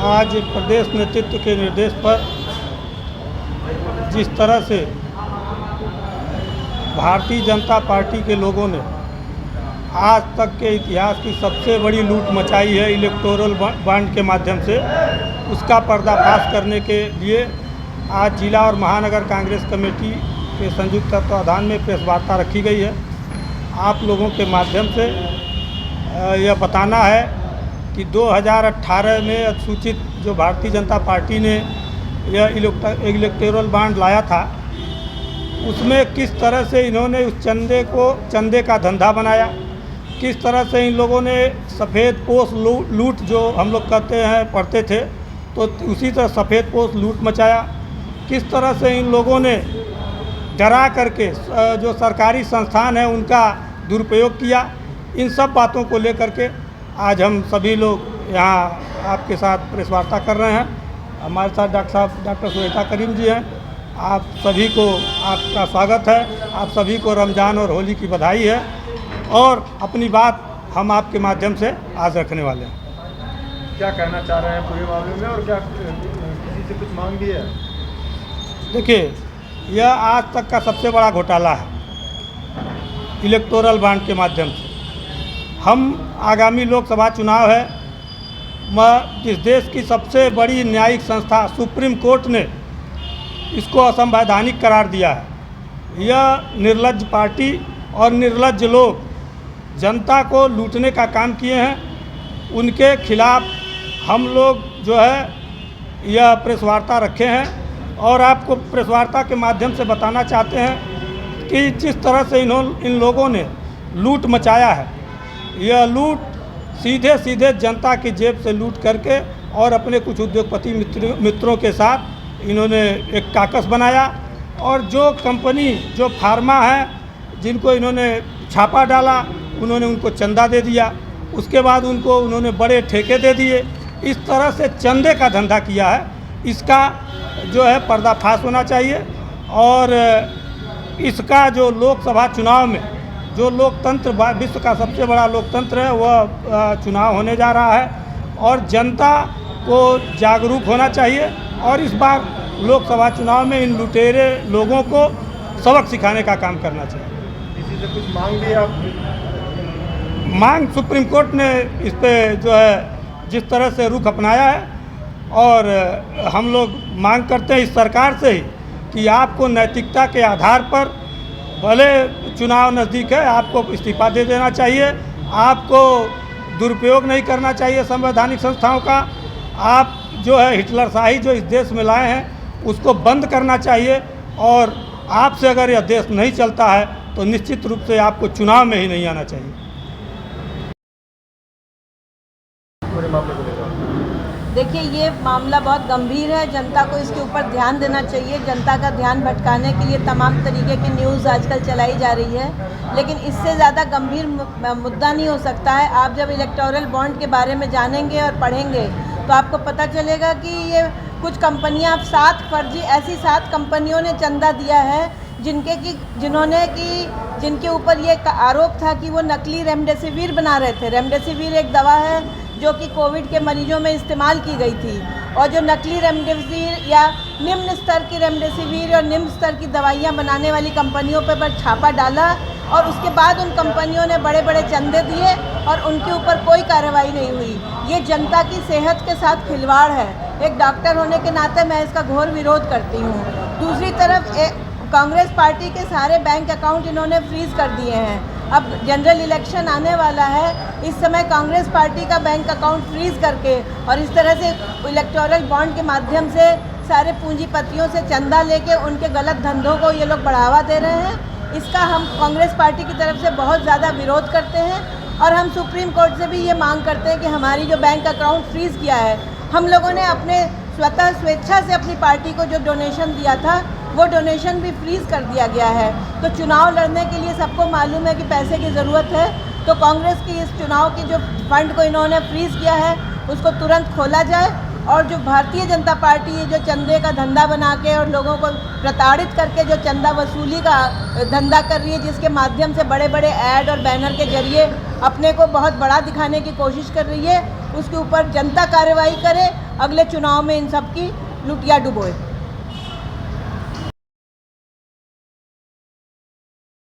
आज प्रदेश नेतृत्व के निर्देश पर जिस तरह से भारतीय जनता पार्टी के लोगों ने आज तक के इतिहास की सबसे बड़ी लूट मचाई है इलेक्टोरल बॉन्ड के माध्यम से, उसका पर्दाफाश करने के लिए आज जिला और महानगर कांग्रेस कमेटी के संयुक्त तत्वाधान में प्रेस वार्ता रखी गई है। आप लोगों के माध्यम से यह बताना है कि 2018 में अधिसूचित जो भारतीय जनता पार्टी ने यह इलेक्टोरल बॉन्ड लाया था, उसमें किस तरह से इन्होंने उस चंदे का धंधा बनाया, किस तरह से इन लोगों ने सफ़ेद पोश लूट जो हम लोग कहते हैं पढ़ते थे, तो उसी तरह सफ़ेद पोश लूट मचाया, किस तरह से इन लोगों ने डरा करके जो सरकारी संस्थान है उनका दुरुपयोग किया। इन सब बातों को लेकर के आज हम सभी लोग यहाँ आपके साथ प्रेस वार्ता कर रहे हैं। हमारे साथ डॉक्टर श्वेता करीम जी हैं। आप सभी को आपका स्वागत है। आप सभी को रमज़ान और होली की बधाई है और अपनी बात हम आपके माध्यम से आज रखने वाले हैं। क्या कहना चाह रहे हैं पूरे मामले में और क्या किसी से कुछ मांग भी है? देखिए, यह आज तक का सबसे बड़ा घोटाला है इलेक्टोरल बॉन्ड के माध्यम से। हम आगामी लोकसभा चुनाव है, इस देश की सबसे बड़ी न्यायिक संस्था सुप्रीम कोर्ट ने इसको असंवैधानिक करार दिया है। यह निर्लज्ज पार्टी और निर्लज्ज लोग जनता को लूटने का काम किए हैं। उनके खिलाफ हम लोग जो है यह प्रेस वार्ता रखे हैं और आपको प्रेस वार्ता के माध्यम से बताना चाहते हैं कि जिस तरह से इन लोगों ने लूट मचाया है, यह लूट सीधे जनता की जेब से लूट करके और अपने कुछ उद्योगपति मित्रों के साथ इन्होंने एक काकस बनाया और जो कंपनी जो फार्मा है जिनको इन्होंने छापा डाला, उन्होंने उनको चंदा दे दिया, उसके बाद उन्होंने बड़े ठेके दे दिए। इस तरह से चंदे का धंधा किया है। इसका जो है पर्दाफाश होना चाहिए और इसका जो लोकसभा चुनाव में जो लोकतंत्र विश्व का सबसे बड़ा लोकतंत्र है वह चुनाव होने जा रहा है और जनता को जागरूक होना चाहिए और इस बार लोकसभा चुनाव में इन लुटेरे लोगों को सबक सिखाने का काम करना चाहिए। किसी से कुछ मांग भी आप? मांग सुप्रीम कोर्ट ने इस पर जो है जिस तरह से रुख अपनाया है और हम लोग मांग करते हैं इस सरकार से ही कि आपको नैतिकता के आधार पर, भले चुनाव नज़दीक है, आपको इस्तीफा दे देना चाहिए, आपको दुरुपयोग नहीं करना चाहिए संवैधानिक संस्थाओं का। आप जो है हिटलरशाही जो इस देश में लाए हैं उसको बंद करना चाहिए और आपसे अगर यह देश नहीं चलता है तो निश्चित रूप से आपको चुनाव में ही नहीं आना चाहिए। पूरे मामले को लेकर देखिए, ये मामला बहुत गंभीर है। जनता को इसके ऊपर ध्यान देना चाहिए। जनता का ध्यान भटकाने के लिए तमाम तरीके की न्यूज़ आजकल चलाई जा रही है, लेकिन इससे ज़्यादा गंभीर मुद्दा नहीं हो सकता है। आप जब इलेक्टोरल बॉन्ड के बारे में जानेंगे और पढ़ेंगे तो आपको पता चलेगा कि ये कुछ कंपनियां, ऐसी 7 कंपनियों ने चंदा दिया है जिनके ऊपर ये आरोप था कि वो नकली रेमडेसिविर बना रहे थे। रेमडेसिविर एक दवा है जो कि कोविड के मरीजों में इस्तेमाल की गई थी और जो नकली रेमडेसिविर या निम्न स्तर की रेमडेसिविर और निम्न स्तर की दवाइयां बनाने वाली कंपनियों पर छापा डाला और उसके बाद उन कंपनियों ने बड़े बड़े चंदे दिए और उनके ऊपर कोई कार्रवाई नहीं हुई। ये जनता की सेहत के साथ खिलवाड़ है। एक डॉक्टर होने के नाते मैं इसका घोर विरोध करती हूँ। दूसरी तरफ कांग्रेस पार्टी के सारे बैंक अकाउंट इन्होंने फ्रीज कर दिए हैं। अब जनरल इलेक्शन आने वाला है, इस समय कांग्रेस पार्टी का बैंक अकाउंट फ्रीज करके और इस तरह से इलेक्टोरल बॉन्ड के माध्यम से सारे पूंजीपतियों से चंदा लेके उनके गलत धंधों को ये लोग बढ़ावा दे रहे हैं। इसका हम कांग्रेस पार्टी की तरफ से बहुत ज़्यादा विरोध करते हैं और हम सुप्रीम कोर्ट से भी ये मांग करते हैं कि हमारी जो बैंक अकाउंट फ्रीज़ किया है, हम लोगों ने अपने स्वेच्छा से अपनी पार्टी को जो डोनेशन दिया था वो डोनेशन भी फ्रीज़ कर दिया गया है। तो चुनाव लड़ने के लिए सबको मालूम है कि पैसे की ज़रूरत है, तो कांग्रेस की इस चुनाव की जो फंड को इन्होंने फ्रीज़ किया है उसको तुरंत खोला जाए और जो भारतीय जनता पार्टी है जो चंदे का धंधा बना के और लोगों को प्रताड़ित करके जो चंदा वसूली का धंधा कर रही है, जिसके माध्यम से बड़े बड़े ऐड और बैनर के जरिए अपने को बहुत बड़ा दिखाने की कोशिश कर रही है, उसके ऊपर जनता कार्रवाई करे, अगले चुनाव में इन सब की लुटिया डुबोए।